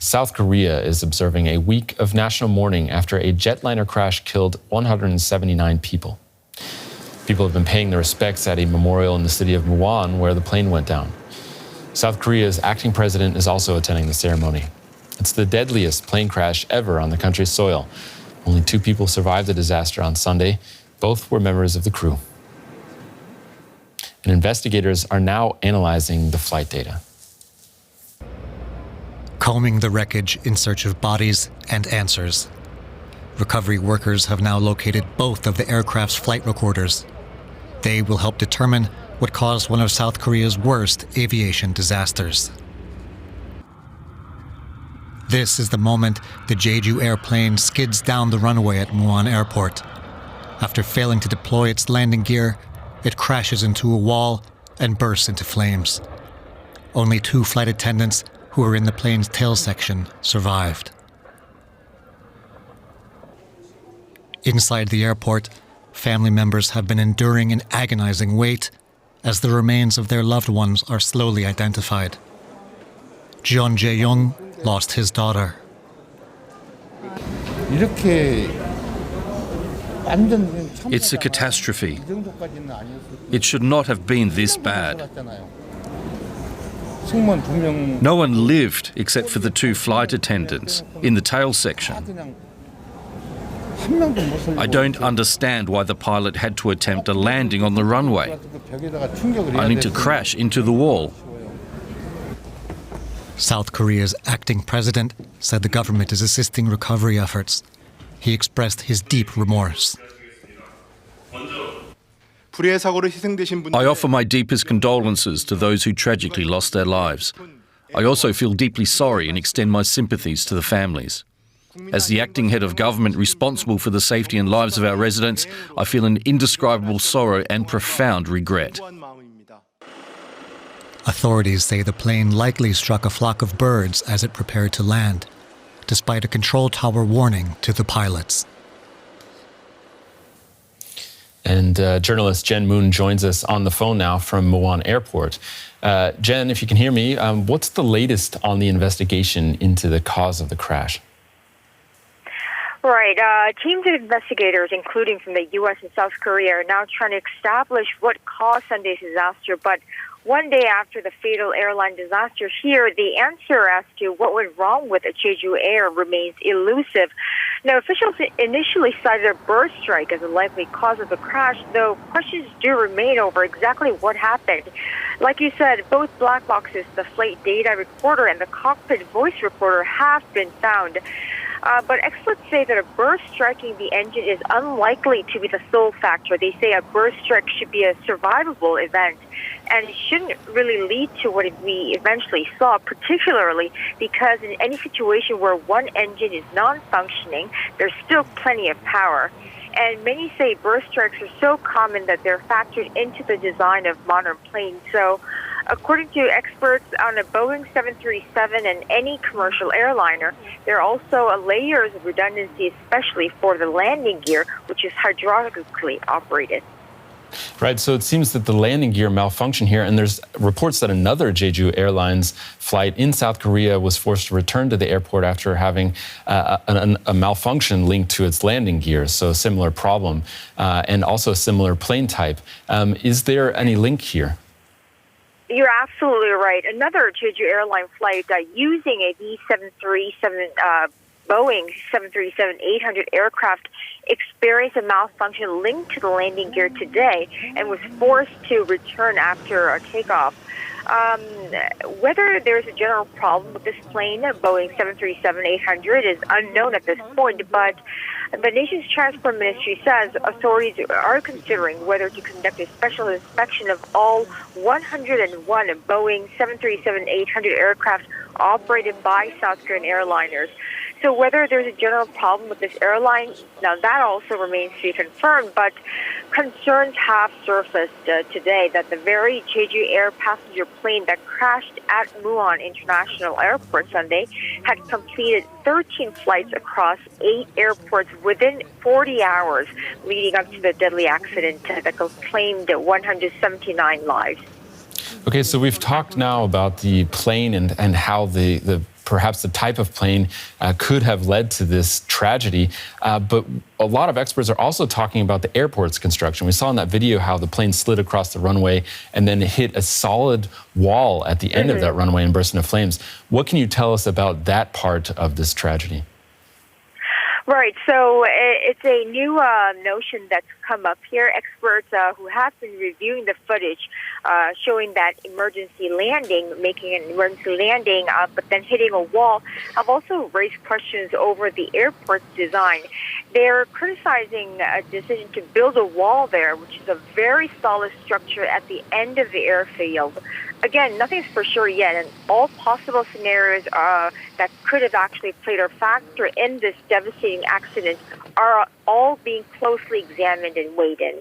South Korea is observing a week of national mourning after a jetliner crash killed 179 people. People have been paying their respects at a memorial in the city of Muan where the plane went down. South Korea's acting president is also attending the ceremony. It's the deadliest plane crash ever on the country's soil. Only 2 people survived the disaster on Sunday. Both were members of the crew. And investigators are now analyzing the flight data. Combing the wreckage in search of bodies and answers. Recovery workers have now located both of the aircraft's flight recorders. They will help determine what caused one of South Korea's worst aviation disasters. This is the moment the Jeju airplane skids down the runway at Muan Airport. After failing to deploy its landing gear, it crashes into a wall and bursts into flames. Only 2 flight attendants who were in the plane's tail section survived. Inside the airport, family members have been enduring an agonizing wait as the remains of their loved ones are slowly identified. Jeon Jae-young lost his daughter. It's a catastrophe. It should not have been this bad. No one lived except for the 2 flight attendants in the tail section. I don't understand why the pilot had to attempt a landing on the runway, only to crash into the wall. South Korea's acting president said the government is assisting recovery efforts. He expressed his deep remorse. I offer my deepest condolences to those who tragically lost their lives. I also feel deeply sorry and extend my sympathies to the families. As the acting head of government responsible for the safety and lives of our residents, I feel an indescribable sorrow and profound regret. Authorities say the plane likely struck a flock of birds as it prepared to land, despite a control tower warning to the pilots. And journalist Jen Moon joins us on the phone now from Muan Airport. Jen, if you can hear me, what's the latest on the investigation into the cause of the crash? Right. Teams of investigators, including from the U.S. and South Korea, are now trying to establish what caused Sunday's disaster. But one day after the fatal airline disaster here, the answer as to what went wrong with Jeju Air remains elusive. Now, officials initially cited a bird strike as a likely cause of the crash, though questions do remain over exactly what happened. Like you said, both black boxes, the flight data recorder and the cockpit voice recorder, have been found. But experts say that a bird striking the engine is unlikely to be the sole factor. They say a bird strike should be a survivable event, and it shouldn't really lead to what we eventually saw, particularly because in any situation where one engine is non-functioning, there's still plenty of power. And many say bird strikes are so common that they're factored into the design of modern planes. So, according to experts on a Boeing 737 and any commercial airliner, there are also layers of redundancy, especially for the landing gear, which is hydraulically operated. Right, so it seems that the landing gear malfunctioned here, and there's reports that another Jeju Airlines flight in South Korea was forced to return to the airport after having a malfunction linked to its landing gear, so a similar problem, and also a similar plane type. Is there any link here? You're absolutely right. Another Jeju airline flight using a Boeing 737-800 aircraft experienced a malfunction linked to the landing gear today and was forced to return after a takeoff. Whether there's a general problem with this plane, Boeing 737-800, is unknown at this point, but the nation's transport ministry says authorities are considering whether to conduct a special inspection of all 101 Boeing 737-800 aircraft operated by South Korean airliners. So whether there's a general problem with this airline, now that also remains to be confirmed, but concerns have surfaced today that the very Jeju Air passenger plane that crashed at Muan International Airport Sunday had completed 13 flights across 8 airports within 40 hours leading up to the deadly accident that claimed 179 lives. Okay, so we've talked now about the plane and how the perhaps the type of plane could have led to this tragedy. But a lot of experts are also talking about the airport's construction. We saw in that video how the plane slid across the runway and then hit a solid wall at the end of that runway and burst into flames. What can you tell us about that part of this tragedy? Right. So it's a new notion that's come up here. Experts who have been reviewing the footage showing that emergency landing, making an emergency landing, but then hitting a wall, have also raised questions over the airport's design. They're criticizing a decision to build a wall there, which is a very solid structure at the end of the airfield. Again, nothing's for sure yet, and all possible scenarios that could have actually played a factor in this devastating accident are all being closely examined and weighed in.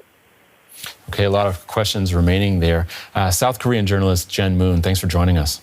Okay, a lot of questions remaining there. South Korean journalist Jen Muan, thanks for joining us.